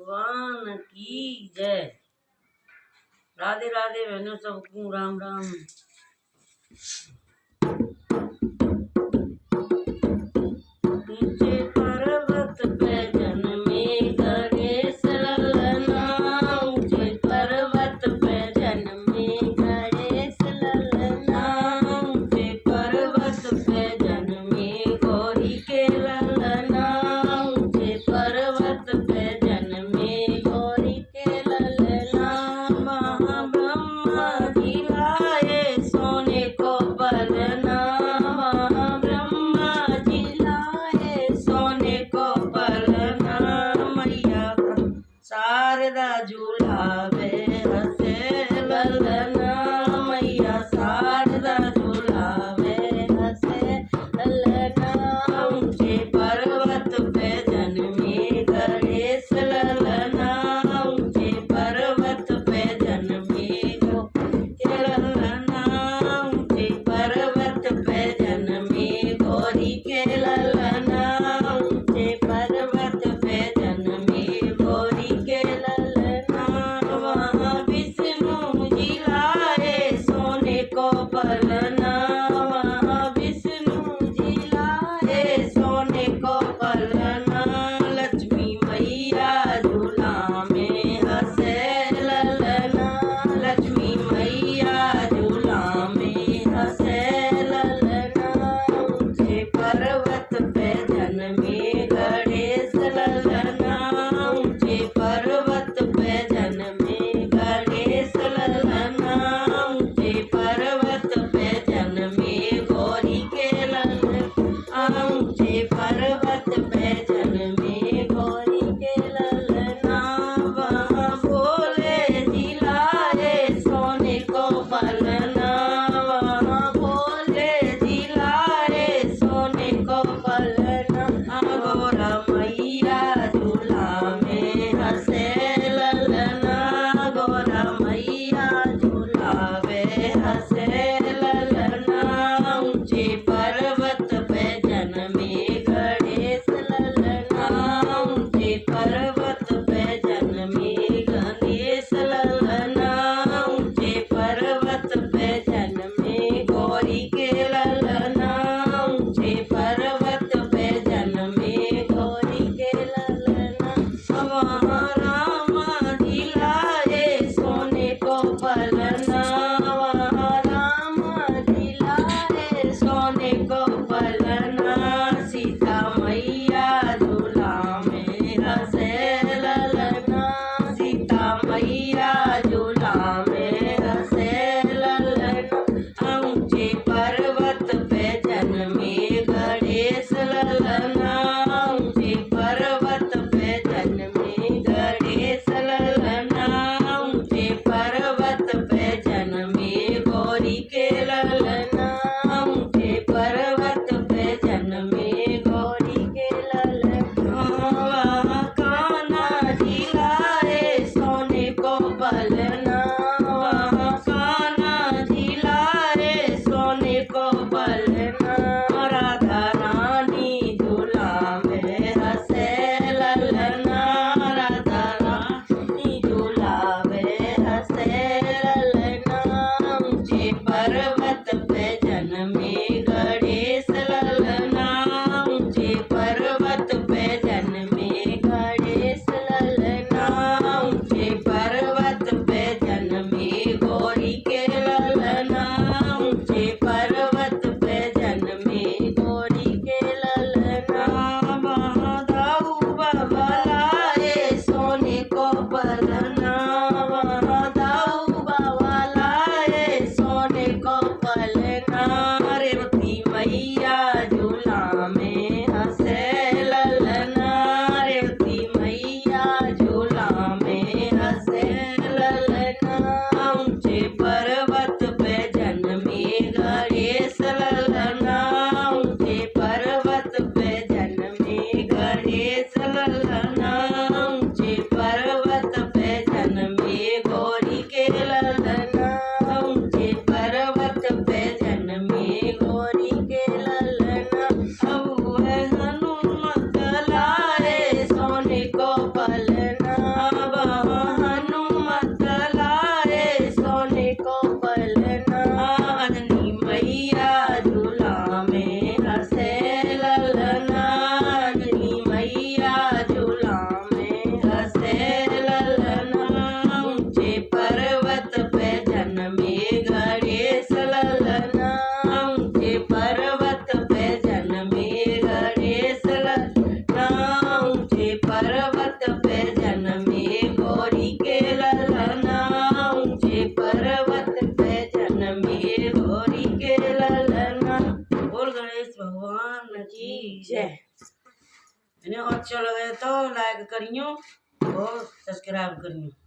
भगवान की जय। राधे राधे बहनों, सबको राम राम। ऊंचे पर्वत पे जन्मे गणेश ललना, ऊंचे पर्वत पे जन्मे गणेश ललना, ऊंचे पर्वत पे जन्मे गौरी के ललना, ऊंचे पर्वत पे जन्मे गौरी के ललना। महाब्रह्मा जी लाए सोने को पलना, महाब्रह्मा जी लाए सोने को पलना। मैया शारदा झूलावे हंसे ललना, मैया शारदा झूलावे हंसे ललना। ऊंचे पर्वत पे जन्मे गणेश ललना, ऊंचे पर्वत पे जन्मे ललना, ऊंचे पर्वत पे जन्मे गौरी के ललना, ऊंचे पर्वत पे जन्मे गौरी के ललना। वहाँ विष्णु जी लाए सोने को पलना, वहाँ विष्णु जी लाए सोने को पलना। लक्ष्मी मैया झूला में हंसे ललना, लक्ष्मी मैया झूला में हंसे ललना। ऊंचे पर्वत पे जन्मे गणेश ललना, ऊंचे पर्वत पे जन्मे गणेश ललना, ऊंचे पर्वत पे जन्मे गौरी के ललना, ऊंचे पर्वत पे जन्मे गौरी के ललना। वहाँ भोले जी लाए सोने को पलना, वहाँ भोले जी लाए सोने को पलना। गौरा मैया झूला में हंसे ललना, गौरा मैया झूला में हंसे ललना। ऊंचे पर्वत पे जन्मे गणेश ललना, ऊंचे पर्वत पे जन्मे गणेश ललना, ऊंचे पर्वत पे जन्मे गौरी के ललना, ऊंचे पर्वत पे जन्मे गौरी के ललना। वहाँ रामा जी लाए सोने को पलना, वहाँ रामा जी लाए सोने को पलना। सीता मैया झूला में हंसे ललना, सीता मैया झूला में हंसे ललना। ऊंचे पर्वत पे जन्मे गणेश ललना, ऊंचे पर्वत पे जन्मे गणेश वीडियो अच्छा लगे तो लाइक करियो और सब्सक्राइब करियो।